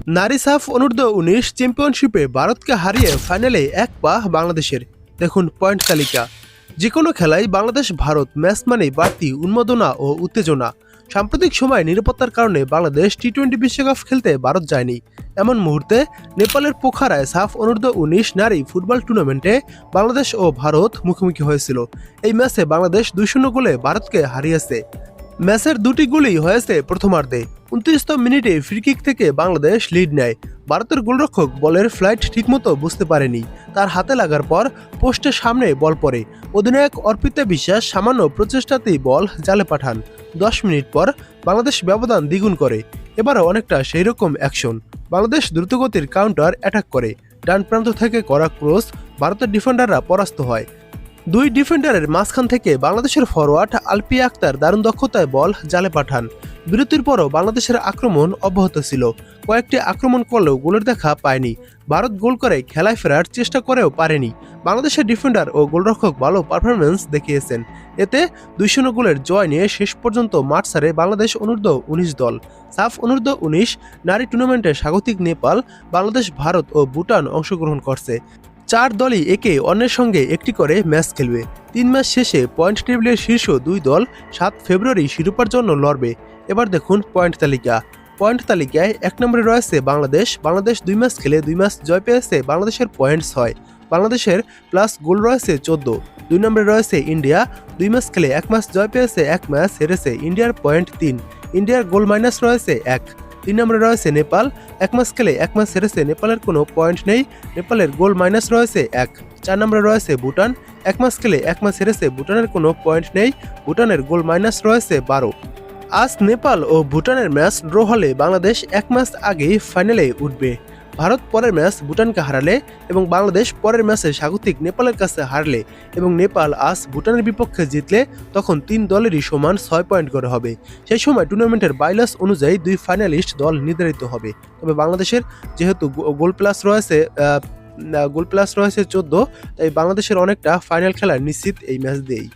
নারী সাফ অনূর্ধ্ব-19 চ্যাম্পিয়নশিপে ভারতকে হারিয়ে ফাইনালে এক পা বাংলাদেশের। দেখুন পয়েন্ট তালিকা। যে কোনো খেলায় বাংলাদেশ ভারত ম্যাচ মানেই বাড়তি উন্মাদনা ও উত্তেজনা। সাম্প্রতিক সময়ে নিরাপত্তার কারণে বাংলাদেশ টি-20 বিশ্বকাপ খেলতে ভারত যায়নি। এমন মুহূর্তে নেপালের পোখারায় সাফ অনূর্ধ্ব-19 নারী ফুটবল টুর্নামেন্টে বাংলাদেশ ও ভারত মুখোমুখি হয়েছিল। এই ম্যাচে বাংলাদেশ 2-0 গোলে ভারতকে হারিয়েছে। ম্যাচের দুটি গোলই হয়েছে প্রথমার্ধে। 29তম মিনিটে ফ্রিকিক থেকে বাংলাদেশ লিড নেয়। ভারতের গোলরক্ষক বলের ফ্লাইট ঠিকমতো বুঝতে পারেনি। তার হাতে লাগার পর পোস্টের সামনে বল পড়ে। অধিনায়ক অর্পিতা বিশ্বাস সামান্য প্রচেষ্টাতেই বল জালে পাঠান। 10 মিনিট পর বাংলাদেশ ব্যবধান দ্বিগুণ করে। এবারও অনেকটা সেই রকম অ্যাকশন। বাংলাদেশ দ্রুতগতির কাউন্টার অ্যাটাক করে। ডান প্রান্ত থেকে করা ক্রস ভারতের ডিফেন্ডাররা পরাস্ত হয়। দুই ডিফেন্ডারের মাঝখান থেকে বাংলাদেশের ফরওয়ার্ড আলপিয়া আক্তার দারুণ দক্ষতায় বল জালে পাঠান। বিরতির পরও বাংলাদেশের আক্রমণ অব্যাহত ছিল। কয়েকটি আক্রমণ করলেও গোলের দেখা পায়নি। ভারত গোল করে খেলায় ফেরার চেষ্টা করেও পারেনি। বাংলাদেশের ডিফেন্ডার ও গোলরক্ষক ভালো পারফরম্যান্স দেখিয়েছেন। এতে 2-0 গোলের জয় নিয়ে শেষ পর্যন্ত মাঠ ছাড়ে বাংলাদেশ অনূর্ধ্ব-19 দল। সাফ অনূর্ধ্ব-19 নারী টুর্নামেন্টে স্বাগতিক নেপাল, বাংলাদেশ, ভারত ও ভুটান অংশগ্রহণ করছে। 4 দলই একে অন্যের সঙ্গে একটি করে ম্যাচ খেলবে। 3 ম্যাচ শেষে পয়েন্ট টেবিলের শীর্ষ 2 দল 7 ফেব্রুয়ারি শিরোপার জন্য লড়বে। এবার দেখুন পয়েন্ট তালিকা। পয়েন্ট তালিকায় 1 নম্বরে রয়েছে বাংলাদেশ। বাংলাদেশ 2 ম্যাচ খেলে 2 ম্যাচ জয় পেয়েছে। বাংলাদেশের পয়েন্ট 6। বাংলাদেশের প্লাস গোল রয়েছে 14। 2 নম্বরে রয়েছে ইন্ডিয়া। 2 ম্যাচ খেলে 1 ম্যাচ জয় পেয়েছে, 1 ম্যাচ হেরেছে। ইন্ডিয়ার পয়েন্ট 3। ইন্ডিয়ার গোল মাইনাস রয়েছে 1। 3 নম্বরে রয়েছে নেপাল। 1 ম্যাচ খেলে 1 ম্যাচ হেরেছে। নেপালের কোনো পয়েন্ট নেই। নেপালের গোল মাইনাস রয়েছে 1। 4 নম্বরে রয়েছে ভুটান। 1 ম্যাচ খেলে 1 ম্যাচ হেরেছে। ভুটানের কোনো পয়েন্ট নেই। ভুটানের গোল মাইনাস রয়েছে 12। আজ নেপাল ও ভুটানের ম্যাচ ড্র হলে বাংলাদেশ 1 ম্যাচ আগেই ফাইনালে উঠবে। ভারত পরের ম্যাচ ভুটানকে হারালে এবং বাংলাদেশ পরের ম্যাচে স্বাগতিক নেপালের কাছে হারলে এবং নেপাল আজ ভুটানের বিপক্ষে জিতলে তখন 3 দলেরই সমান 6 পয়েন্ট করে হবে। সেই সময় টুর্নামেন্টের বাইলাস অনুযায়ী 2 ফাইনালিস্ট দল নির্ধারিত হবে। তবে বাংলাদেশের যেহেতু গোল প্লাস রয়েছে 14, তাই বাংলাদেশের অনেকটা ফাইনাল খেলার নিশ্চিত এই ম্যাচ দিয়েই।